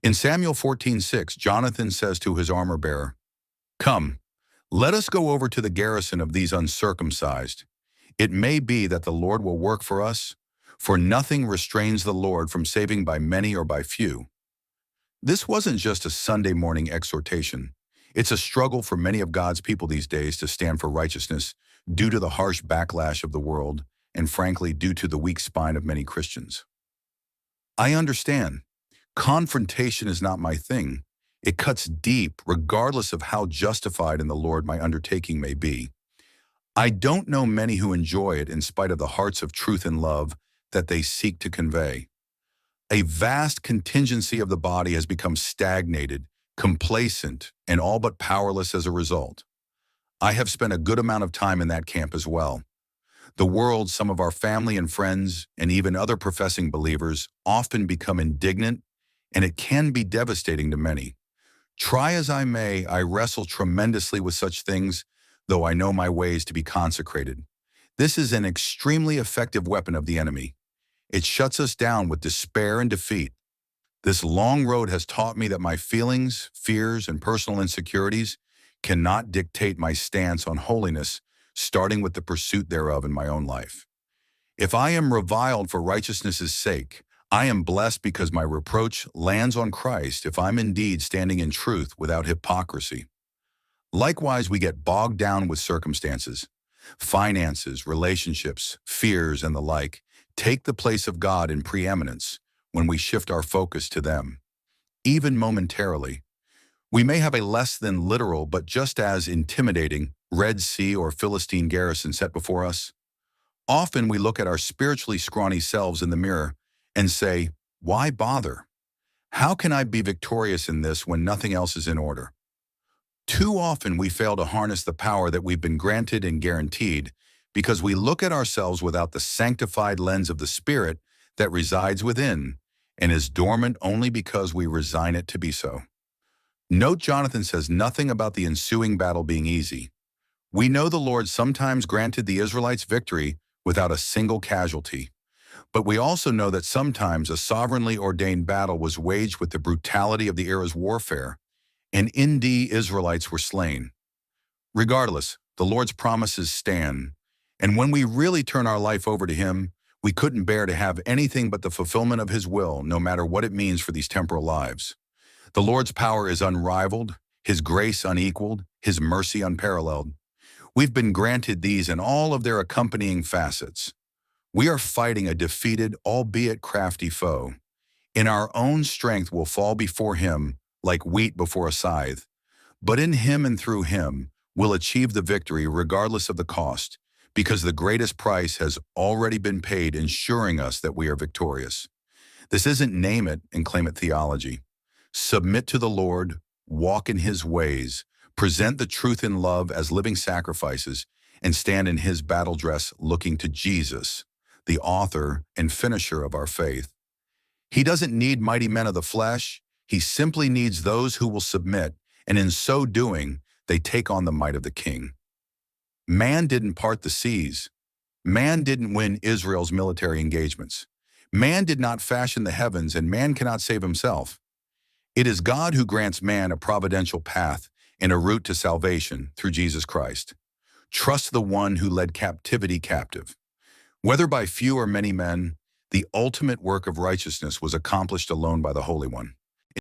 In Samuel 14:6, Jonathan says to his armor-bearer, "Come, let us go over to the garrison of these uncircumcised. It may be that the Lord will work for us, for nothing restrains the Lord from saving by many or by few." This wasn't just a Sunday morning exhortation. It's a struggle for many of God's people these days to stand for righteousness due to the harsh backlash of the world and, frankly, due to the weak spine of many Christians. I understand. Confrontation is not my thing. It cuts deep, regardless of how justified in the Lord my undertaking may be. I don't know many who enjoy it in spite of the hearts of truth and love that they seek to convey. A vast contingency of the body has become stagnated, complacent, and all but powerless as a result. I have spent a good amount of time in that camp as well. The world, some of our family and friends, and even other professing believers often become indignant, and it can be devastating to many. Try as I may, I wrestle tremendously with such things, though I know my ways to be consecrated. This is an extremely effective weapon of the enemy. It shuts us down with despair and defeat. This long road has taught me that my feelings, fears, and personal insecurities cannot dictate my stance on holiness, starting with the pursuit thereof in my own life. If I am reviled for righteousness' sake, I am blessed because my reproach lands on Christ if I'm indeed standing in truth without hypocrisy. Likewise, we get bogged down with circumstances. Finances, relationships, fears, and the like take the place of God in preeminence when we shift our focus to them. Even momentarily, we may have a less than literal but just as intimidating Red Sea or Philistine garrison set before us. Often we look at our spiritually scrawny selves in the mirror and say, "Why bother? How can I be victorious in this when nothing else is in order?" Too often we fail to harness the power that we've been granted and guaranteed because we look at ourselves without the sanctified lens of the Spirit that resides within and is dormant only because we resign it to be so. Note Jonathan says nothing about the ensuing battle being easy. We know the Lord sometimes granted the Israelites victory without a single casualty, but we also know that sometimes a sovereignly ordained battle was waged with the brutality of the era's warfare, and indeed Israelites were slain. Regardless, the Lord's promises stand, and when we really turn our life over to Him, we couldn't bear to have anything but the fulfillment of His will, no matter what it means for these temporal lives. The Lord's power is unrivaled, His grace unequaled, His mercy unparalleled. We've been granted these in all of their accompanying facets. We are fighting a defeated, albeit crafty foe. In our own strength we'll fall before Him like wheat before a scythe, but in Him and through Him we'll achieve the victory regardless of the cost, because the greatest price has already been paid, ensuring us that we are victorious. This isn't name it and claim it theology. Submit to the Lord, walk in His ways, present the truth in love as living sacrifices, and stand in His battle dress looking to Jesus, the author and finisher of our faith. He doesn't need mighty men of the flesh. He simply needs those who will submit, and in so doing, they take on the might of the King. Man didn't part the seas. Man didn't win Israel's military engagements. Man did not fashion the heavens, and man cannot save himself. It is God who grants man a providential path and a route to salvation through Jesus Christ. Trust the one who led captivity captive. Whether by few or many men, the ultimate work of righteousness was accomplished alone by the Holy One.